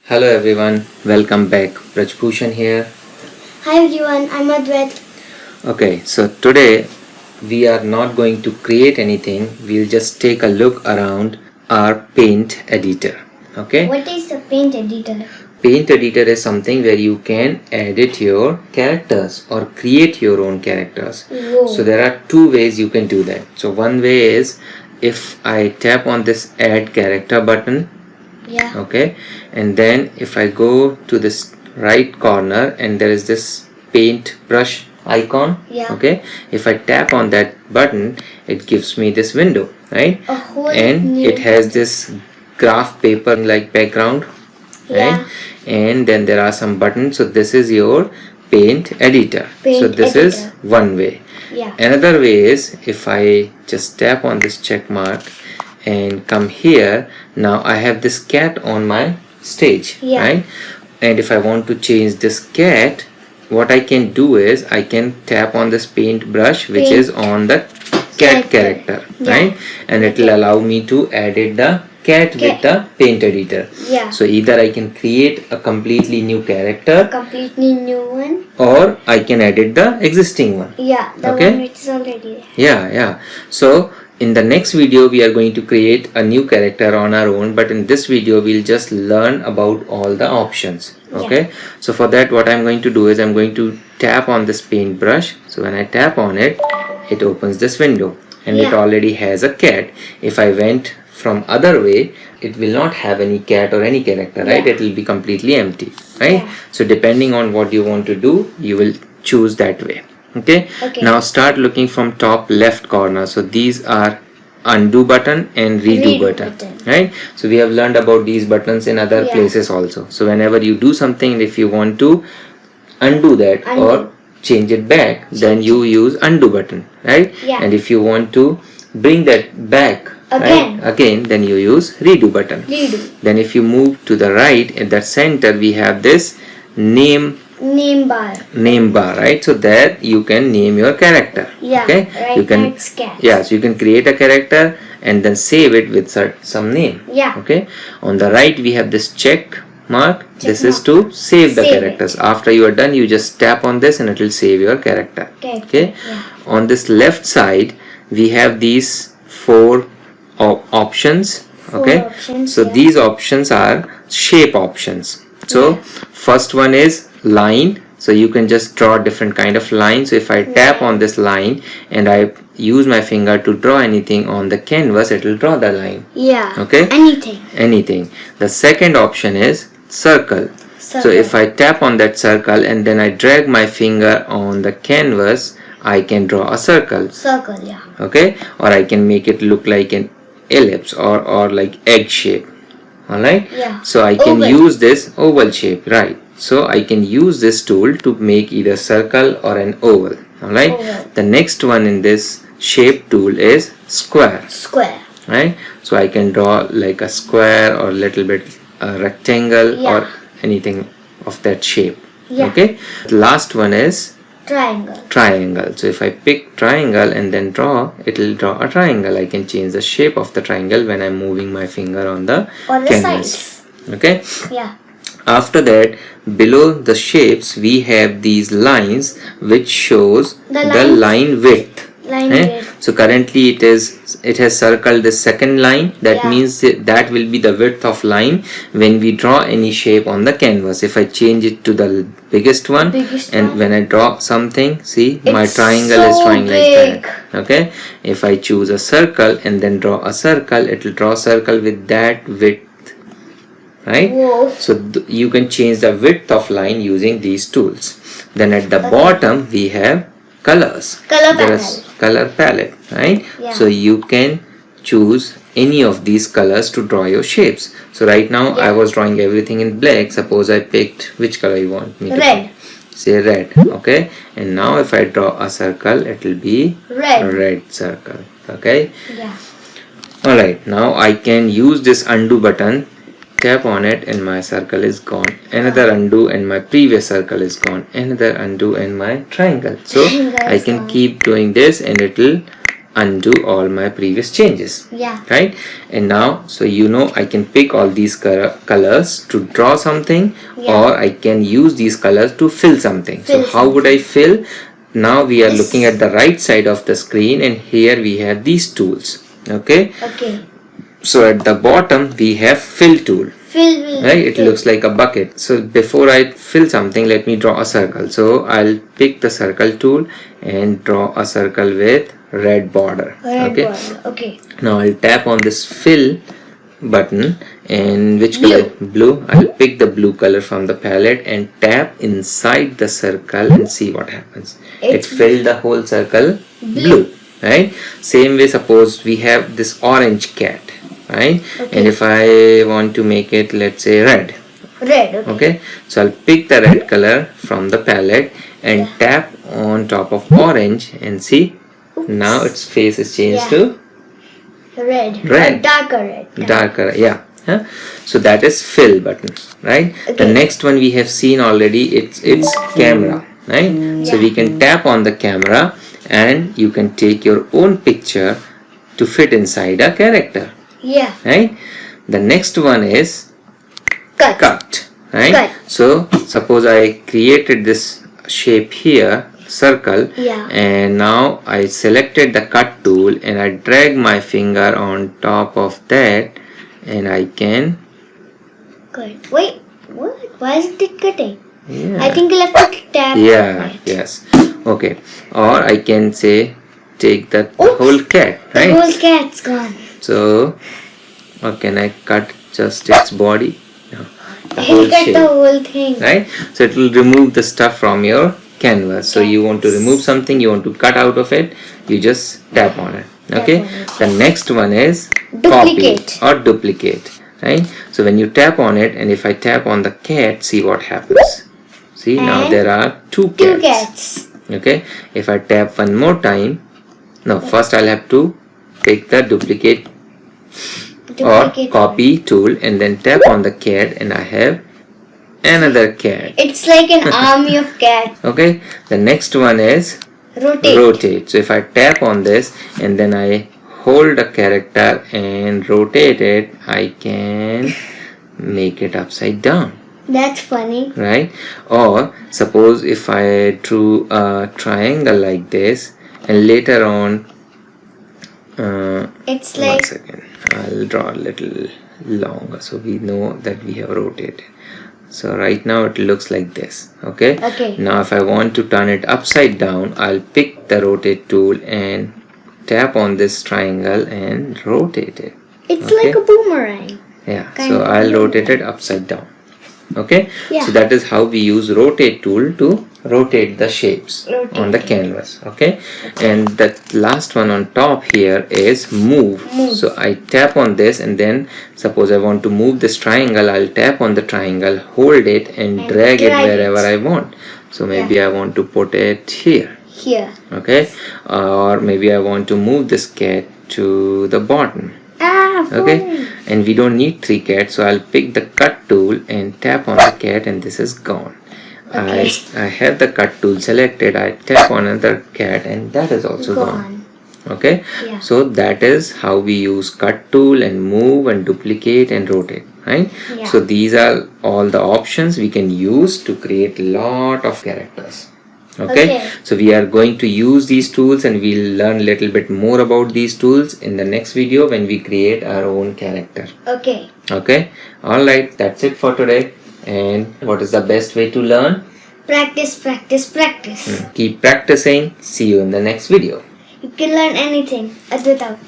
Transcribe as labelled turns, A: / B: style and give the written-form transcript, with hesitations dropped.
A: Hello everyone, welcome back. Prajbhushan here.
B: Hi everyone, I'm Advait.
A: Okay, so today we are not going to create anything. We'll just take a look around our paint editor. Okay,
B: What is the paint editor?
A: paint editor is something where you can edit your characters or create your own characters.
B: Whoa.
A: So there are two ways you can do that. So one way is if I tap on this add character button,
B: Yeah.
A: okay, and then if I go to this right corner and there is this paint brush icon,
B: Yeah.
A: okay, if I tap on that button it gives me this window, right,
B: A whole
A: and
B: new
A: it has this graph paper like background,
B: Yeah.
A: right, and then there are some buttons. So this is your paint editor.
B: Paint
A: so this
B: editor.
A: is one way.
B: Yeah.
A: Another way is if I just tap on this check mark and come here, now I have this cat on my stage,
B: Yeah.
A: right, and if I want to change this cat, what I can do is I can tap on this paint brush which
B: Paint
A: is on the cat character,
B: Yeah.
A: right, and it will allow me to edit the cat with the paint editor.
B: Yeah.
A: So either I can create a completely new character
B: Completely new one.
A: or I can edit the existing one.
B: Yeah, the
A: Okay.
B: one which is already there.
A: Yeah. So in the next video we are going to create a new character on our own, but in this video we'll just learn about all the options. Okay. So for that what I'm going to do is I'm going to tap on this paint brush. So when I tap on it, it opens this window and it
B: Yeah.
A: already has a cat. If I went from other way, it will not have any cat or any character, right?
B: Yeah.
A: It will be completely empty, right?
B: Yeah.
A: So depending on what you want to do, you will choose that way. Okay.
B: Okay.
A: Now start looking from top left corner. So these are undo button and redo button, right? So we have learned about these buttons in other
B: Yeah.
A: places also. So whenever you do something, if you want to undo that
B: Undo.
A: or change it back, then you use undo button, right?
B: Yeah.
A: And if you want to bring that back again, then you use redo button.
B: Redo.
A: Then if you move to the right, at the center we have this name bar, right? So there you can name your character.
B: Yeah.
A: Okay.
B: Right
A: You can,
B: now it's cat.
A: yeah, so you can create a character and then save it with some name.
B: Yeah.
A: Okay. On the right we have this check mark. This is
B: mark.
A: to save the
B: Save it.
A: characters. After you are done, you just tap on this and it will save your character. Okay.
B: Yeah.
A: On this left side we have these four options. Okay.
B: options,
A: So
B: yeah.
A: these options are shape options. So first one is line. So you can just draw different kind of lines. So if I tap on this line and I use my finger to draw anything on the canvas, it will draw the line.
B: Yeah.
A: Okay.
B: Anything.
A: The second option is circle. So if I tap on that circle and then I drag my finger on the canvas, I can draw a circle.
B: Circle, yeah.
A: Okay. Or I can make it look like an ellipse or like egg shape. Alright.
B: Yeah.
A: So I can
B: Oval.
A: use this oval shape, right? So I can use this tool to make either circle or an oval. Alright.
B: Oval.
A: The next one in this shape tool is square.
B: Square.
A: Right. So I can draw like a square or little bit a rectangle
B: Yeah.
A: or anything of that shape.
B: Yeah.
A: Okay. The last one is
B: Triangle.
A: triangle. So if I pick triangle and then draw, it will draw a triangle. I can change the shape of the triangle when I'm moving my finger on the
B: On the
A: canvas.
B: sides.
A: Okay.
B: Yeah.
A: After that, below the shapes we have these lines which shows
B: The
A: the
B: lines.
A: line width.
B: Line
A: Eh?
B: width.
A: So currently it has circled the second line. That
B: Yeah.
A: means that will be the width of line when we draw any shape on the canvas. If I change it to the biggest one, and when I draw something, see my
B: It's
A: triangle is
B: so
A: drawing
B: big.
A: like that. Okay. If I choose a circle and then draw a circle, it will draw a circle with that width. Right.
B: Whoa.
A: So you can change the width of line using these tools. Then at the bottom we have colors.
B: Color
A: There
B: panel.
A: is color palette, right?
B: Yeah.
A: So you can choose any of these colors to draw your shapes. So right now I was drawing everything in black. Suppose I picked which color you want me to
B: Red.
A: pick. Say red. Okay. And now if I draw a circle, it will be
B: Red.
A: a red circle. Okay.
B: Yeah.
A: Alright. Now I can use this undo button. Tap on it and my circle is gone. Another undo and my previous circle is gone. Another undo and my triangle. So
B: Triangle
A: I
B: is
A: can
B: gone.
A: keep doing this and it will undo all my previous changes.
B: Yeah.
A: Right? And now, so I can pick all these colors to draw something,
B: Yeah.
A: or I can use these colors to fill something.
B: Fill
A: So how would I fill? Now we are looking at the right side of the screen, and here we have these tools. Okay.
B: Okay.
A: So at the bottom we have fill tool.
B: Fill.
A: Right, it looks like a bucket. So before I fill something, let me draw a circle. So I'll pick the circle tool and draw a circle with red border.
B: Red
A: Okay.
B: border. Okay.
A: Now I'll tap on this fill button, and which color? Blue. I'll pick the blue color from the palette and tap inside the circle and see what happens. It filled the whole circle blue. Right? Same way, suppose we have this orange cat. Right?
B: Okay.
A: And if I want to make it, let's say, red.
B: Red. Okay.
A: Okay, so I'll pick the red color from the palette and tap on top of orange and see. Now its face is changed to
B: Red.
A: Red.
B: Darker red.
A: darker. Yeah. Huh? So that is fill button, right? The
B: Okay.
A: next one we have seen already. It's camera, right? So we can tap on the camera and you can take your own picture to fit inside a character,
B: Yeah.
A: right? The next one is cut, right?
B: Cut.
A: So suppose I created this shape here, circle,
B: Yeah.
A: and now I selected the cut tool and I drag my finger on top of that and I can
B: Cut. Wait. What? Why is it cutting?
A: yeah,
B: I think you'll have to tap.
A: yeah,
B: on it.
A: yes, okay, or I can say take the
B: Oops.
A: whole cat,
B: The
A: right?
B: whole cat's gone.
A: So or can I cut just its body? No, the
B: You
A: whole
B: cut
A: shape.
B: the whole thing.
A: Right, so it will remove the stuff from your canvas. So you want to remove something, you want to cut out of it, you just tap on it. Okay,
B: on it.
A: the next one is
B: Duplicate.
A: copy or duplicate, right? So when you tap on it, and if I tap on the cat, see what happens. See, now
B: And
A: there are two
B: Two
A: cats.
B: cats.
A: Okay, if I tap one more time, no, first I'll have to take the duplicate or
B: Duplicate.
A: copy tool and then tap on the cat, and I have another cat.
B: It's like an army of cats.
A: Okay, the next one is
B: Rotate.
A: rotate. So if I tap on this and then I hold a character and rotate it, I can make it upside down,
B: That's funny.
A: right? Or suppose if I drew a triangle like this and later on
B: It's
A: one
B: like
A: second, I'll draw a little longer so we know that we have rotated. So right now it looks like this. Okay.
B: Okay.
A: Now if I want to turn it upside down, I'll pick the rotate tool and tap on this triangle and rotate it.
B: it's
A: Okay.
B: like a boomerang.
A: Yeah.
B: Kind
A: So
B: of
A: I'll rotate it upside down. Okay.
B: Yeah.
A: So that is how we use rotate tool to rotate the shapes on the
B: Rotate.
A: canvas. Okay. And the last one on top here is move. So I tap on this and then suppose I want to move this triangle, I'll tap on the triangle, hold it and drag it
B: drag it.
A: wherever I want. So maybe I want to put it here.
B: Here.
A: Okay. Or maybe I want to move this cat to the bottom. Okay,
B: Funny.
A: and we don't need three cats, so I'll pick the cut tool and tap on the cat and this is gone.
B: Okay.
A: I have the cut tool selected, I tap on another cat and that is also gone. Okay,
B: Yeah.
A: so that is how we use cut tool and move and duplicate and rotate, right?
B: Yeah.
A: So these are all the options we can use to create lot of characters. Okay, so we are going to use these tools and we'll learn a little bit more about these tools in the next video when we create our own character.
B: Okay.
A: Okay, alright, that's it for today. And what is the best way to learn?
B: Practice, practice, practice.
A: Keep practicing. See you in the next video.
B: You can learn anything without.